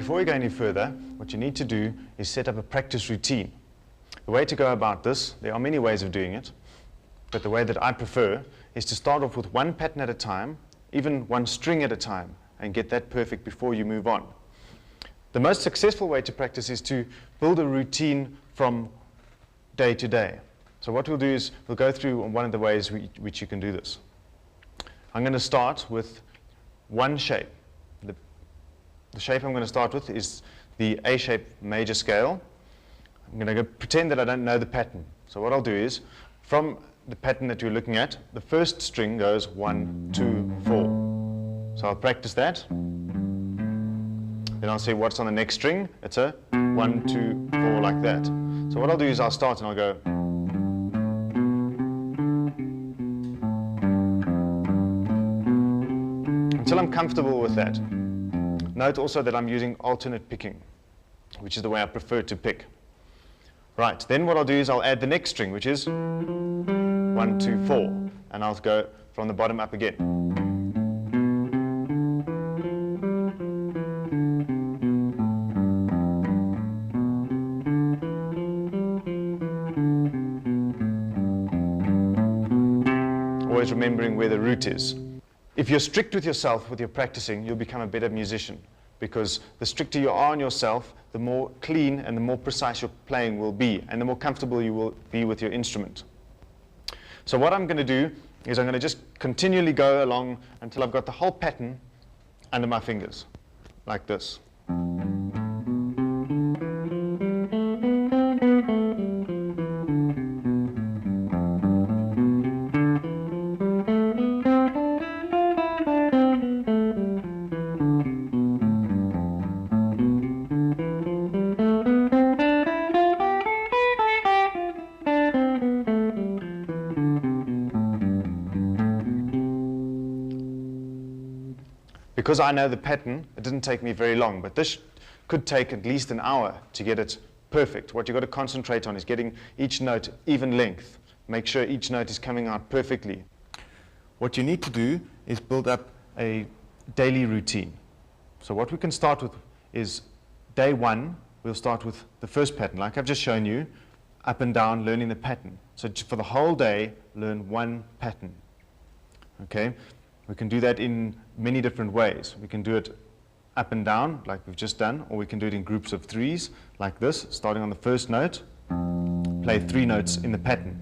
before we go any further, what you need to do is set up a practice routine. The way to go about this, there are many ways of doing it, but the way that I prefer is to start off with one pattern at a time, even one string at a time, and get that perfect before you move on. The most successful way to practice is to build a routine from day to day. So what we'll do is we'll go through one of the ways which you can do this. I'm going to start with one shape. The shape I'm going to start with is the A-shape major scale. I'm going to pretend that I don't know the pattern. So what I'll do is, from the pattern that you're looking at, the first string goes 1, 2, 4. So I'll practice that. Then I'll see what's on the next string. It's a 1, 2, 4 like that. So what I'll do is I'll start and I'll go. Until I'm comfortable with that. Note also that I'm using alternate picking, which is the way I prefer to pick. Right, then what I'll do is I'll add the next string, which is 1, 2, 4. And I'll go from the bottom up again. Always remembering where the root is. If you're strict with yourself with your practicing, you'll become a better musician, because the stricter you are on yourself, the more clean and the more precise your playing will be, and the more comfortable you will be with your instrument. So what I'm going to do is I'm going to just continually go along until I've got the whole pattern under my fingers, like this. Because I know the pattern, it didn't take me very long, but this could take at least an hour to get it perfect. What you've got to concentrate on is getting each note even length. Make sure each note is coming out perfectly. What you need to do is build up a daily routine. So what we can start with is day one, we'll start with the first pattern, like I've just shown you, up and down, learning the pattern. So for the whole day, learn one pattern. Okay? We can do that in many different ways. We can do it up and down, like we've just done, or we can do it in groups of threes, like this, starting on the first note, play 3 notes in the pattern.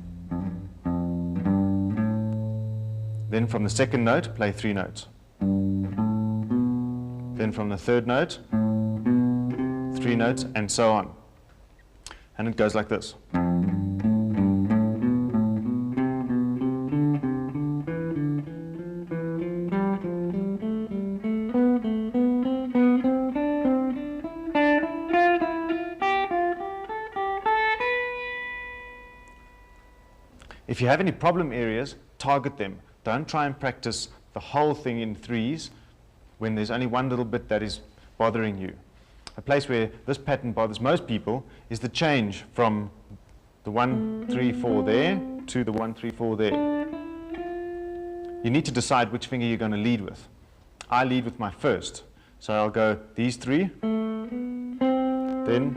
Then from the second note, play 3 notes. Then from the third note, 3 notes, and so on. And it goes like this. If you have any problem areas, target them. Don't try and practice the whole thing in threes when there's only one little bit that is bothering you. A place where this pattern bothers most people is the change from the 1, 3, 4 there to the 1, 3, 4 there. You need to decide which finger you're going to lead with. I lead with my first. So I'll go these 3, then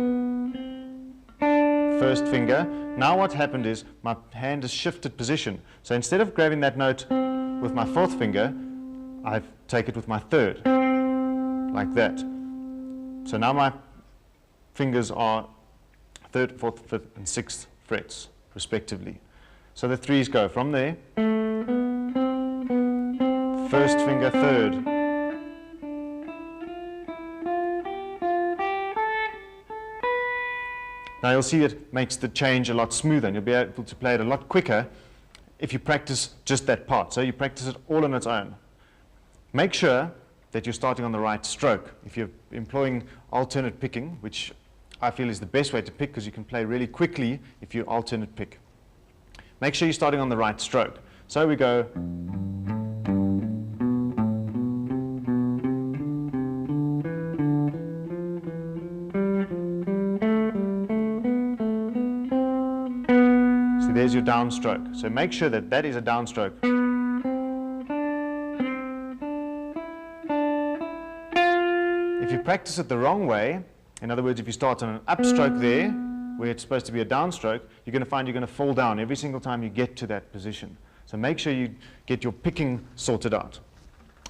first finger. Now what happened is my hand has shifted position. So instead of grabbing that note with my 4th finger, I take it with my 3rd, like that. So now my fingers are 3rd, 4th, 5th, and 6th frets, respectively. So the 3s go from there, first finger, 3rd. Now you'll see it makes the change a lot smoother, and you'll be able to play it a lot quicker if you practice just that part. So you practice it all on its own. Make sure that you're starting on the right stroke. If you're employing alternate picking, which I feel is the best way to pick because you can play really quickly if you alternate pick. Make sure you're starting on the right stroke. So we go. There's your downstroke. So make sure that that is a downstroke. If if you practice it the wrong way, in other words, if you start on an upstroke there, where it's supposed to be a downstroke, you're going to find you're going to fall down every single time you get to that position. So make sure you get your picking sorted out.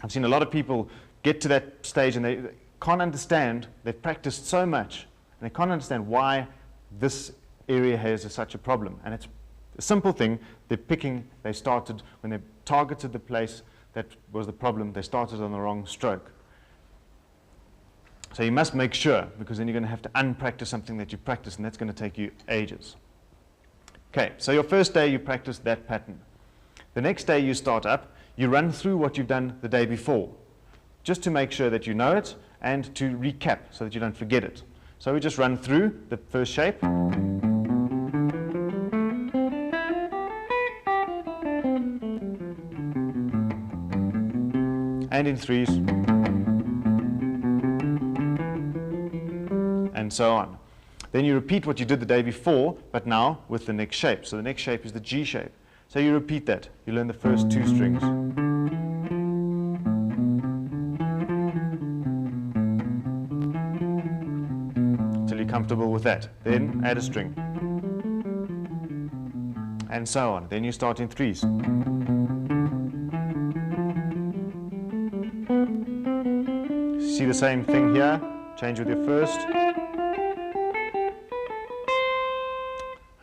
I've seen a lot of people get to that stage and they can't understand, they've practiced so much, and they can't understand why this area has such a problem. And it's a simple thing. They're picking, they started, when they targeted the place that was the problem, they started on the wrong stroke. So you must make sure, because then you're going to have to unpractice something that you practice, and that's going to take you ages. Okay, so your first day you practice that pattern. The next day you start up, you run through what you've done the day before, just to make sure that you know it and to recap so that you don't forget it. So we just run through the first shape. And in threes. And so on. Then you repeat what you did the day before, but now with the next shape. So the next shape is the G shape. So you repeat that. You learn the first two strings. Until you're comfortable with that. Then add a string. And so on. Then you start in threes. See the same thing here. Change with your first.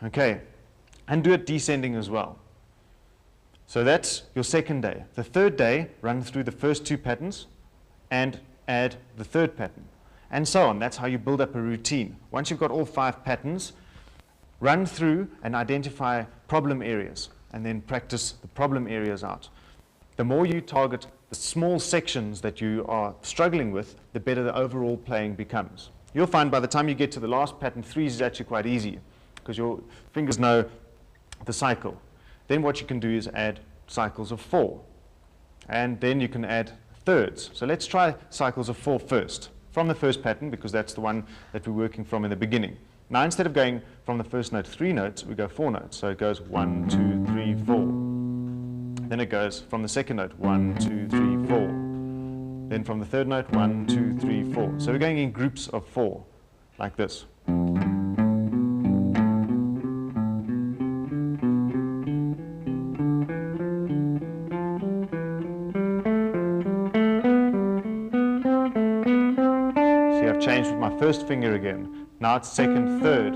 Okay, and do it descending as well. So that's your second day. The third day, run through the first two patterns and add the third pattern, and so on. That's how you build up a routine. Once you've got all 5 patterns, run through and identify problem areas, and then practice the problem areas out. The more you target the small sections that you are struggling with, the better the overall playing becomes. You'll find by the time you get to the last pattern, 3s is actually quite easy, because your fingers know the cycle. Then what you can do is add cycles of 4. And then you can add thirds. So let's try cycles of 4 first, from the first pattern, because that's the one that we're working from in the beginning. Now instead of going from the first note 3 notes, we go 4 notes. So it goes 1, 2, 3, 4. Then it goes from the second note, 1, 2, 3, 4. Then from the third note, 1, 2, 3, 4. So we're going in groups of 4, like this. Changed with my first finger again. Now it's second, third.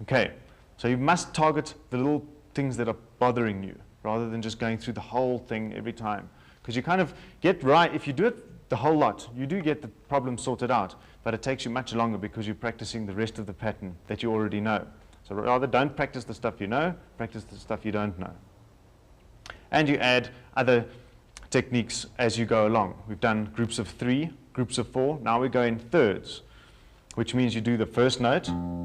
Okay, so you must target the little things that are bothering you rather than just going through the whole thing every time. Because you kind of get right, if you do it the whole lot, you do get the problem sorted out, but it takes you much longer because you're practicing the rest of the pattern that you already know. So rather don't practice the stuff you know, practice the stuff you don't know. And you add other techniques as you go along. We've done groups of 3, groups of 4. Now we go in thirds, which means you do the first note,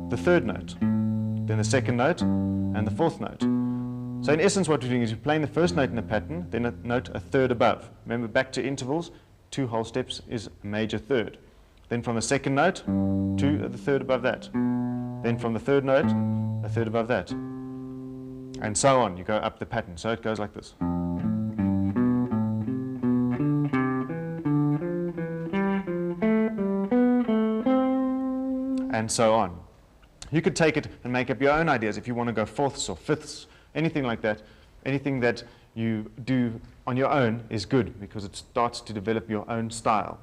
the third note, then the second note, and the fourth note. So in essence what we're doing is you're playing the first note in a pattern, then a note a third above. Remember, back to intervals, 2 whole steps is a major third. Then from the second note, to the third above that. Then from the third note, a third above that. And so on, you go up the pattern. So it goes like this. And so on. You could take it and make up your own ideas if you want to go fourths or fifths, anything like that. Anything that you do on your own is good because it starts to develop your own style.